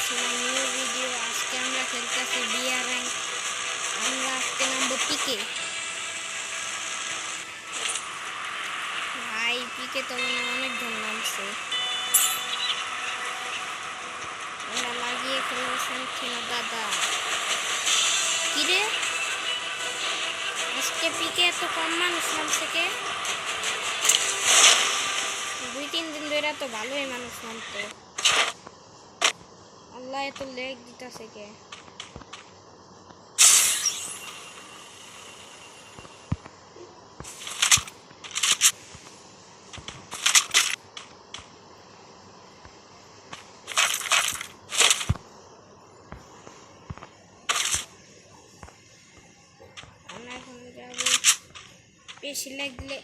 to my new video. আজকে আমরা খেলতেছি বিআর র্যাঙ্ক। আমরা আজকে নামবো পিকে। ভাই পিকে তো মনে অনেক জন নামছে। আমরা লাগিয়ে খেলবো শুনছি না দাদা। কিরে আজকে পিকে এত কম মানুষ নামছে কে? 2-3 দিন ধরে তো ভালোই মানুষ নামতো। আল্লাহ এত লেগ দিতেছে কে? আমরা এখন যাবো বেশি লেগ দিলে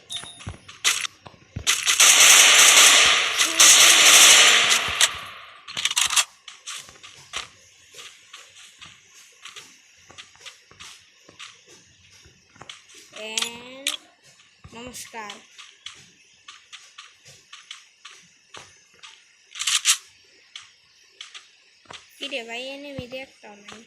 নমস্কার। কিরে ভাই এনিমি দেখতাম নাই।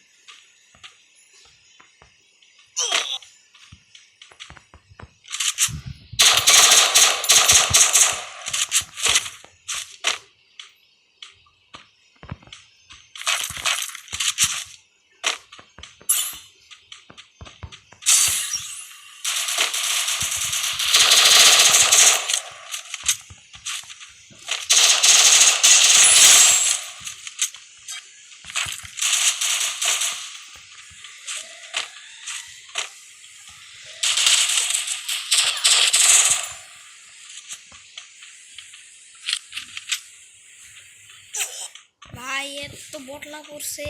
ভাই এর তো বটলা পড়ছে।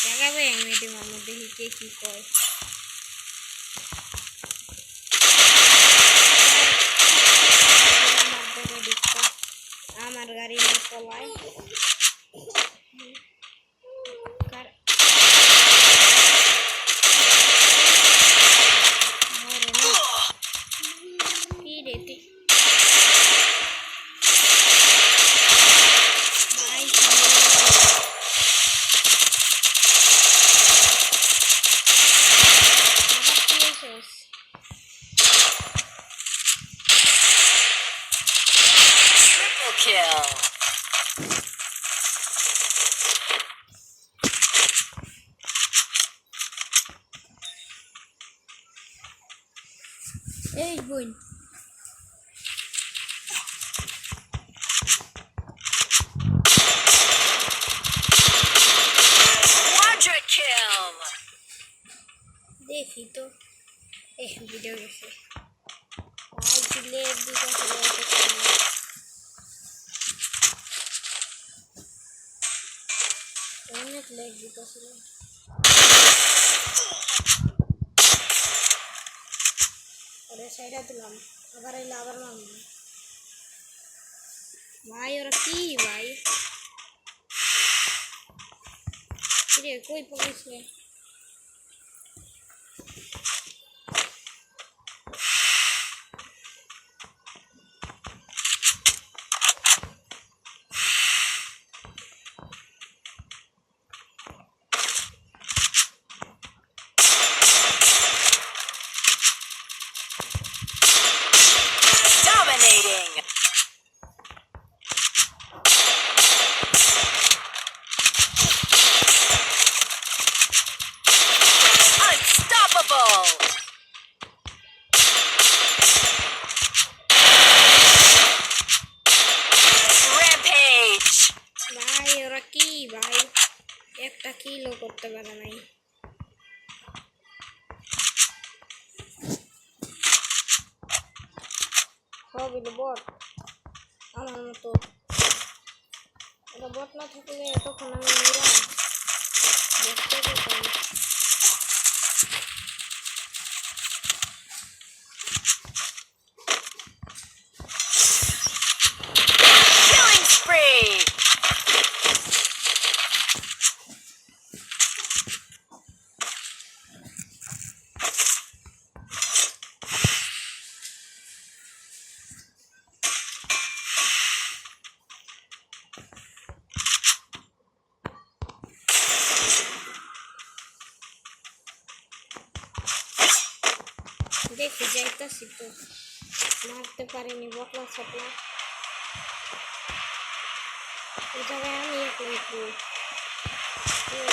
দেখাবে মিডিয়ামের মধ্যে কে কি কয়। আমার গাড়ি না পলায় এই বোন দেখি তো ভিডিও গেছে ভাই দিলে অনেক লেগ দিতেছিল। সাইডা দিলাম আবার এলে আবার মারলাম। ভাই ওরা কি ভাই কিরে কই পড়েছে? ভাই ওরা কি ভাই একটা কিলও করতে পারে নাই। সব এটা বট আমার মতো। এটা বট না থাকলে তখন আমি দেখতে পেতাম। যাইতাছি তো, মারতে পারিনি বকলা ছাপলা। এই জায়গায় আমি একলাই পুরো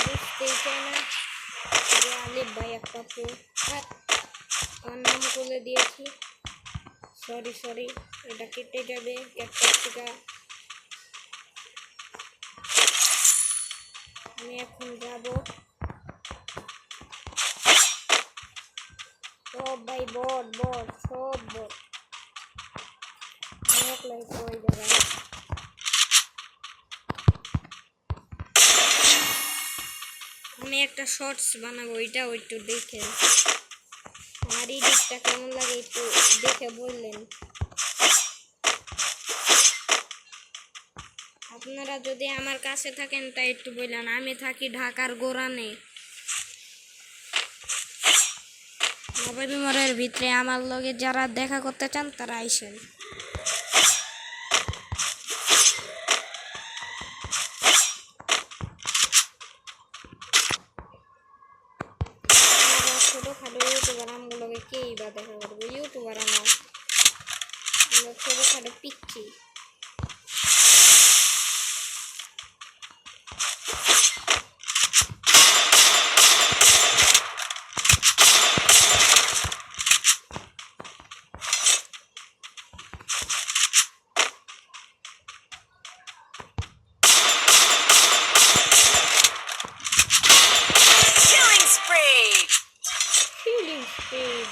বুঝতেই চাই না যে আলিফ ভাই একটা পুরো আমার নাম করে দিয়েছি। সরি এটা কেটে যাবে ক্যাপচার থেকে। আমি এখন যাব সব ভাই বট সব বট। আমি একলাই পুরো এই জায়গায়। আমি একটা শর্টস বানাবো, ওইটাও একটু দেখে আমার এডিটটা কেমন লাগে একটু দেখে বললেন। আপনারা যদি আমার কাছে থাকেন তাই একটু বললেন। আমি থাকি ঢাকার গোরানে, নবাবী মোড়ের ভিতরে। আমার লগে যারা দেখা করতে চান তারা আইসেন। ছোটোখাটো ইউটিউবার আমগুলোকে কেই বা দেখা করবো, ইউটিউবার আমার ছোটোখাটো পিচ্ছি।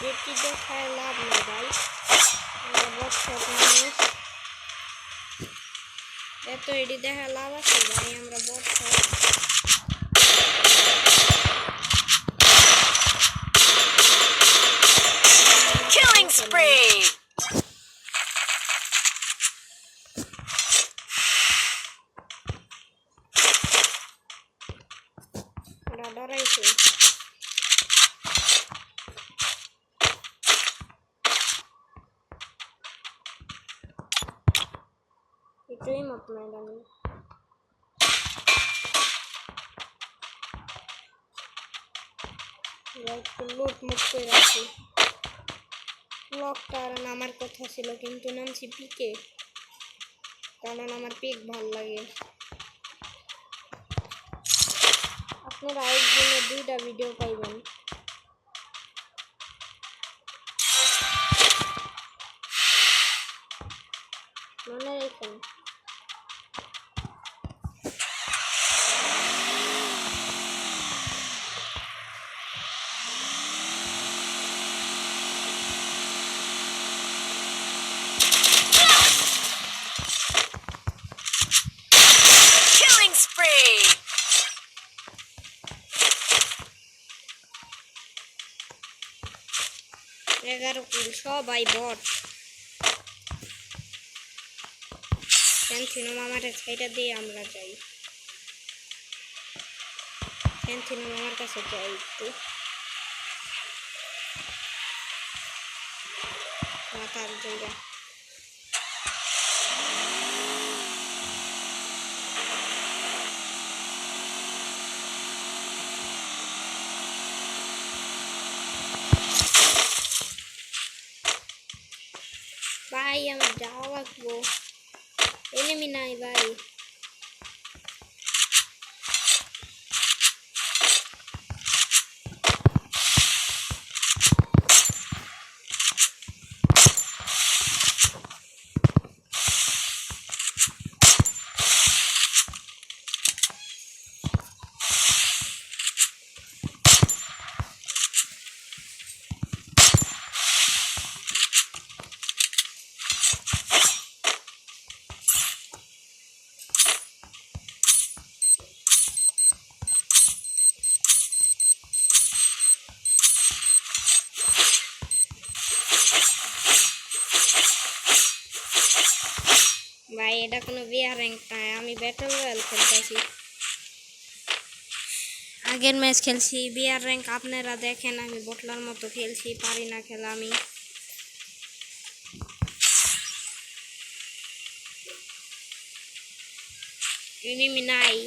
যেটি দেখায় লাভ নেই ভাই, আমরা বটশট মানুষ, এত এটি দেখা লাভ আছে ভাই, আমরা বটশট। Killing spree. ওরা ডরাইছে। এটাই মত ম্যাডাম, একটু লুট মুট করে রাখি। ব্লকটা আর নামার কথা ছিল কিন্তু নামছি পিকে, কারণ আমার পিক ভাল লাগে। আপনারা একদিনে 2টা ভিডিও পাইবেন, মনে রাখেন। Killing spree. 11 কিল, সবাই বট। সেন্থিনো মামার সাইডা দিয়ে আমরা যাই, সেন্থিনো মামার কাছে যাই একটু। মাথার জায়গা ভাই, আমার যাওয়া লাগবো। এনিমি নাই ভাই, ভাই এটা কোনো বিয়ার র্যাঙ্ক নাই, আমি ব্যাটল রয়্যাল খেলতেছি। আগের ম্যাচ খেলছি বিয়ার র্যাঙ্ক, আপনারা দেখেন আমি বটলার মতো খেলছি, পারি না খেলা আমি। এনিমি নাই,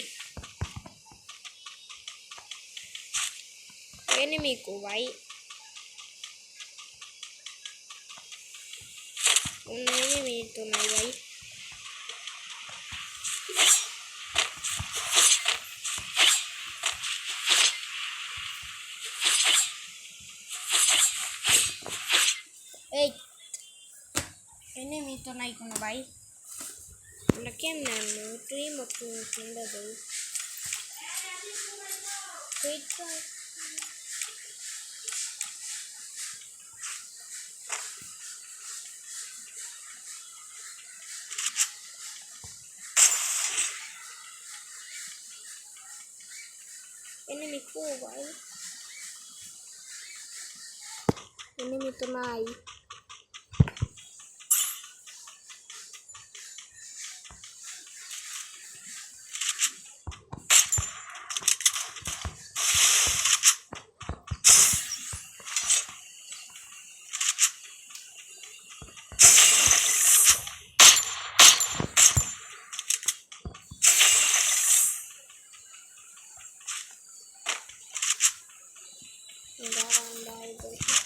এনিমি কো ভাই, এনিমি তো নাই ভাই। এই এনিমি তো নাই কোনো ভাই। আমরা কেমনে আনবো তুই মতো কিনবা দেই এনিমি কো ভাই। এনিমি তো নাই। দাঁড়ান ভাই দেখি